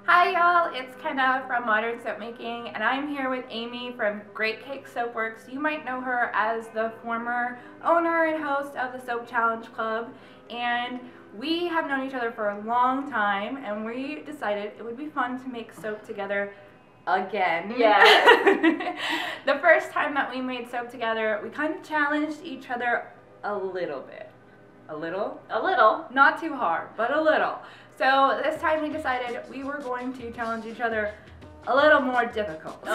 Hi y'all, it's Kenna from Modern Soapmaking, and I'm here with Amy from Great Cakes Soapworks. You might know her as the former owner and host of the Soap Challenge Club, and we have known each other for a long time, and we decided it would be fun to make soap together again. Yeah. The first time that we made soap together, we kind of challenged each other a little bit. A little? A little. Not too hard, but a little. So this time we decided we were going to challenge each other a little more difficult.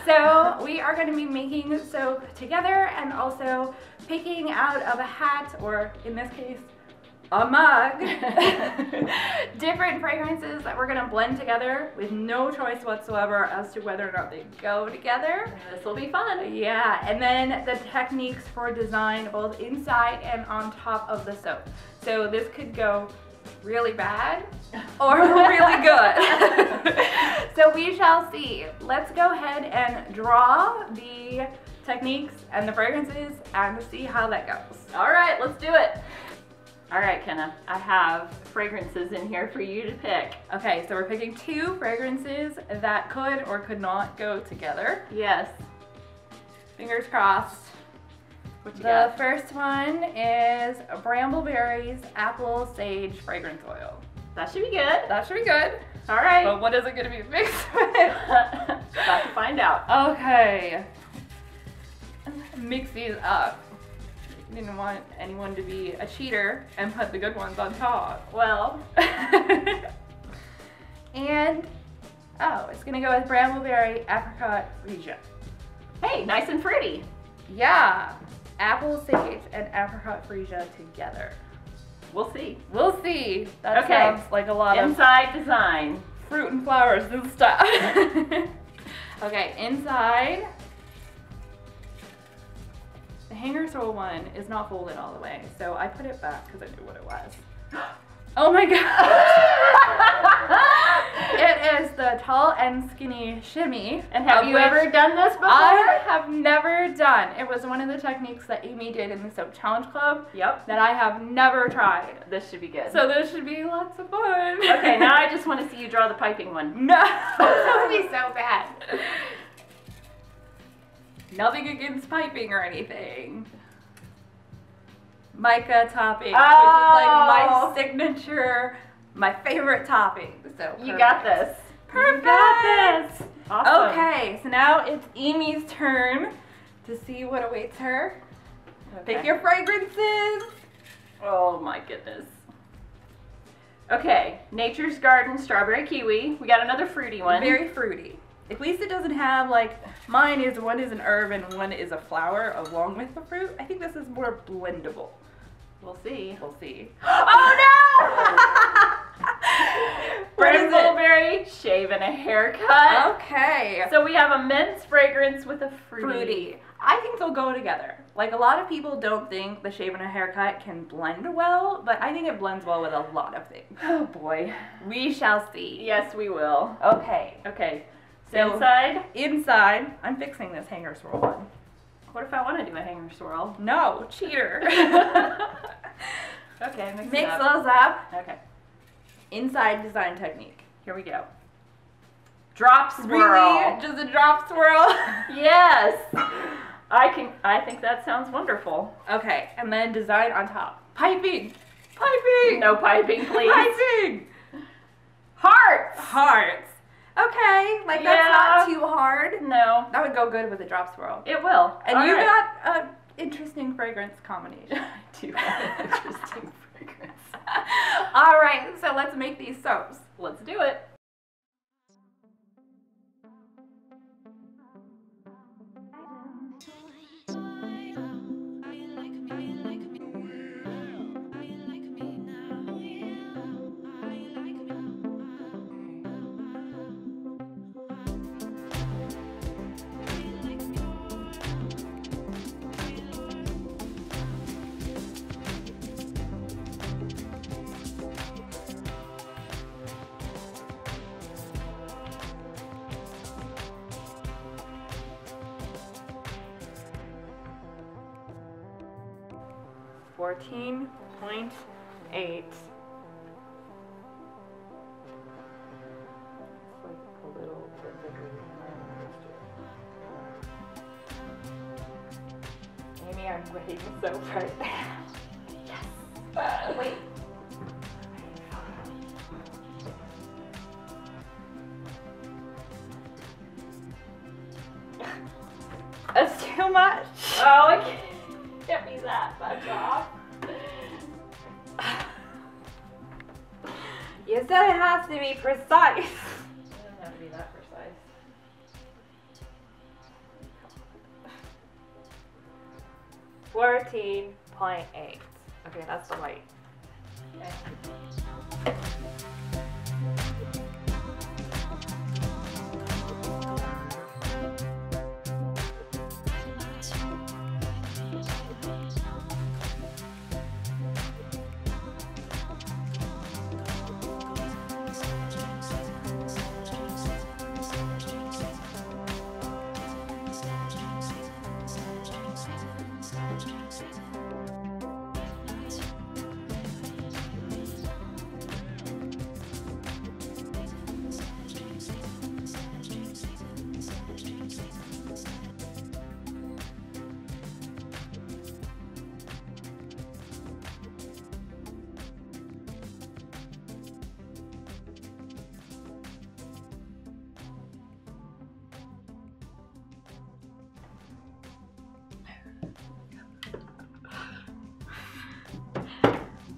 So we are going to be making soap together and also picking out of a hat, or in this case, a mug, different fragrances that we're going to blend together with no choice whatsoever as to whether or not they go together. This will be fun. Yeah, and then the techniques for design both inside and on top of the soap. So this could go really bad or really good. So we shall see. Let's go ahead and draw the techniques and the fragrances and see how that goes. All right, let's do it. All right, Kenna, I have fragrances in here for you to pick. Okay, so we're picking two fragrances that could or could not go together. Yes. Fingers crossed. What you The got? first one is Brambleberries Apple Sage Fragrance Oil. That should be good. That should be good. All right. But what is it going to be mixed with? About to find out. Okay. Mix these up. Didn't want anyone to be a cheater and put the good ones on top. Well. And, oh, it's going to go with Brambleberry Apricot Freesia. Hey, nice and fruity. Yeah. Apple Sage and Apricot Freesia together. We'll see. We'll see. That Okay. sounds like a lot of Inside design. fruit and flowers and stuff. Okay, inside. The hanger sole one is not folded all the way, so I put it back because I knew what it was. Oh my god! It is the Tall and Skinny Shimmy. And have you ever done this before? I have never done. It was one of the techniques that Amy did in the Soap Challenge Club. Yep. That I have never tried. This should be good. So this should be lots of fun. Okay, now I just want to see you draw the piping one. No, that would be so bad. Nothing against piping or anything. Mica topping, which is like my signature, my favorite topping. So You got this. Perfect. You got this. Awesome. Okay, so now it's Amy's turn to see what awaits her. Okay. Pick your fragrances. Oh my goodness. Okay, Nature's Garden Strawberry Kiwi. We got another fruity one. Very fruity. At least it doesn't have like, mine is one is an herb and one is a flower along with the fruit. I think this is more blendable. We'll see. We'll see. Oh no! What is it? Brambleberry shave and a haircut. Okay. So we have a men's fragrance with a Fruity. I think they'll go together. Like, a lot of people don't think the shave and a haircut can blend well, but I think it blends well with a lot of things. Oh boy. We shall see. Yes, we will. Okay. Okay. So Inside. Inside, I'm fixing this hanger swirl one. What if I want to do a hanger swirl? No, cheater. Okay, mix it Mix up. those up. Okay. Inside design technique. Here we go. Drop swirl. Really? Just a drop swirl? Yes. I think that sounds wonderful. Okay, and then design on top. Piping. Piping. No piping, please. Piping. Hearts. Hearts. Okay, like that's not too hard. No, That would go good with a drop swirl. it will. And All you right. got an interesting fragrance combination. I do have an interesting fragrance. All right, so let's make these soaps. Let's do it. $14.8. I'm ready to soap right now. Yes. Wait. That's too much. Oh, it can't be that much off. You said it has to be precise. It doesn't have to be that precise. 14.8. Okay, that's the light. Okay.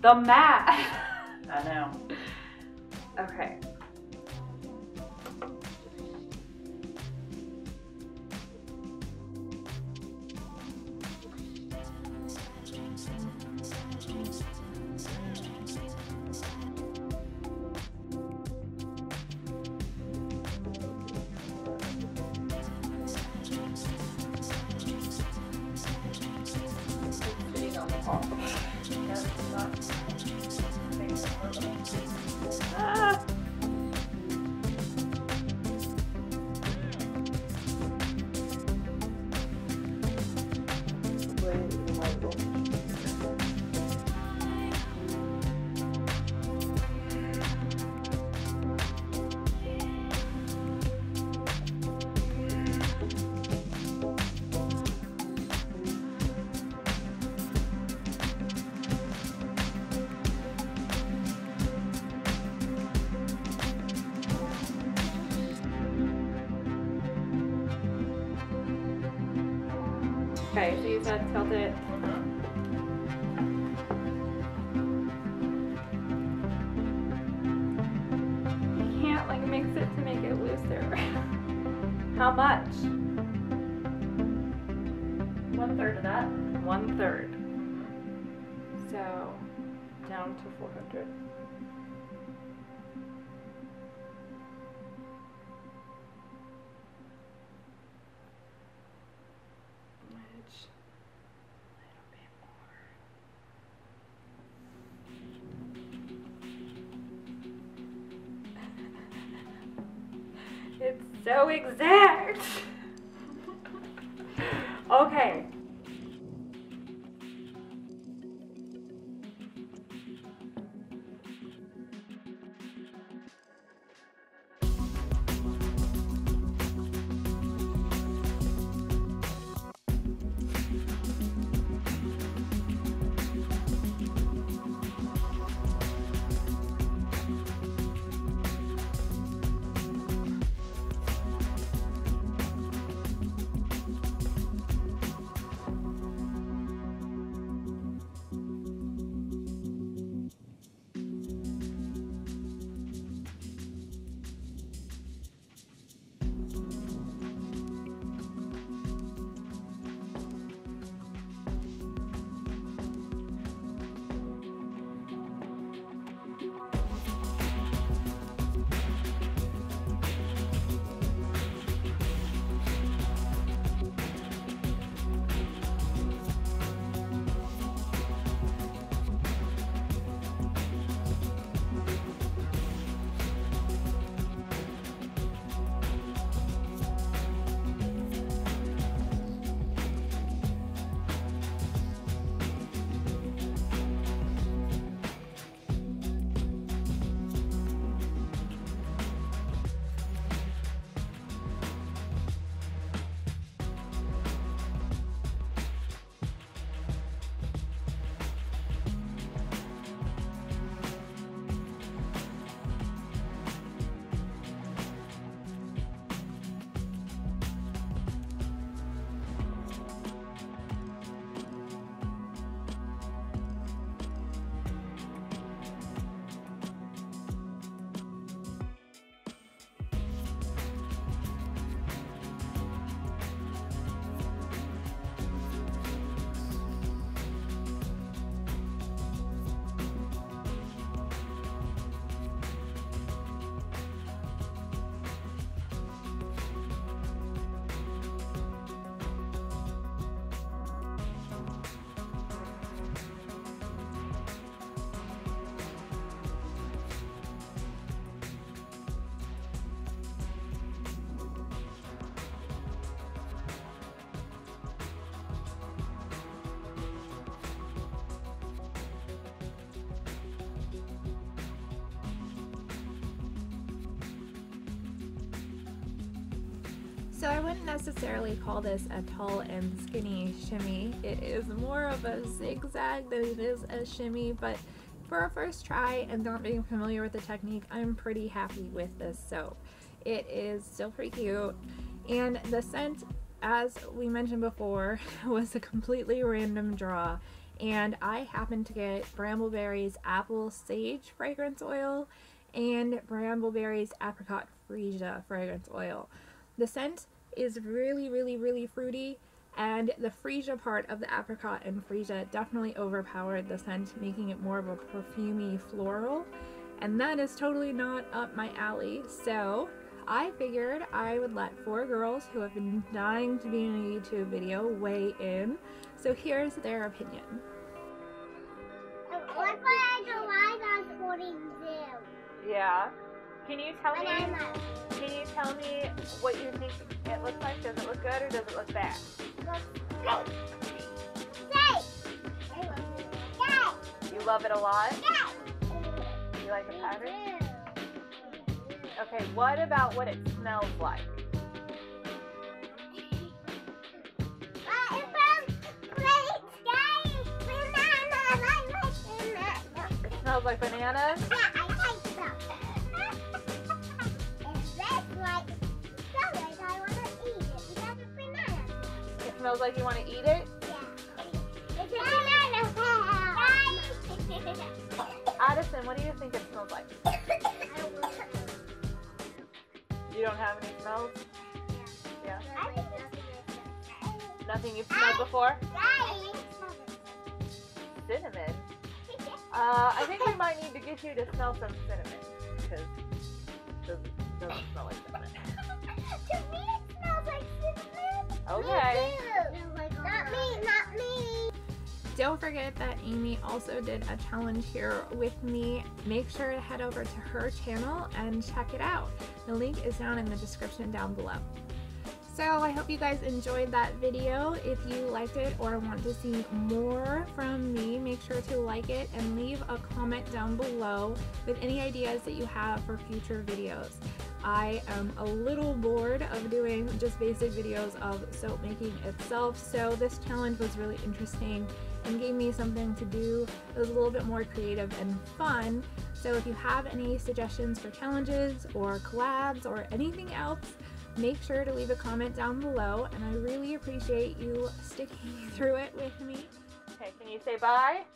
The math. I know. Okay. Ah. Okay, so you said tilt it. You can't like mix it to make it looser. How much? 1/3 of that. 1/3. So down to 400. Which a little bit more. It's so exact. Okay. So I wouldn't necessarily call this a tall and skinny shimmy. It is more of a zigzag than it is a shimmy, but for a first try and not being familiar with the technique, I'm pretty happy with this soap. It is still pretty cute, and the scent, as we mentioned before, was a completely random draw, and I happened to get Brambleberry's Apple Sage Fragrance Oil and Brambleberry's Apricot Freesia Fragrance Oil. The scent is really fruity, and the freesia part of the apricot and freesia definitely overpowered the scent, making it more of a perfumey floral, and that is totally not up my alley. So I figured I would let 4 girls who have been dying to be in a YouTube video weigh in. So here's their opinion. What if I go live on 42? Yeah. Can you tell me what you think it looks like? Does it look good or does it look bad? You love it a lot? You like the pattern? Okay, what about what it smells like? It smells like bananas? Yeah, I like them. It smells like you want to eat it? Addison, what do you think it smells like? You don't have any smells? Yeah. Nothing you've smelled before? Cinnamon? I think we might need to get you to smell some cinnamon, because it doesn't smell like cinnamon. To me it smells like cinnamon. Okay. Not me, not me. Don't forget that Amy also did a challenge here with me. Make sure to head over to her channel and check it out. The link is down in the description down below. So I hope you guys enjoyed that video. If you liked it or want to see more from me, make sure to like it and leave a comment down below with any ideas that you have for future videos. I am a little bored of doing just basic videos of soap making itself, so this challenge was really interesting and gave me something to do that was a little bit more creative and fun. So if you have any suggestions for challenges or collabs or anything else, make sure to leave a comment down below, and I really appreciate you sticking through it with me. Okay, can you say bye?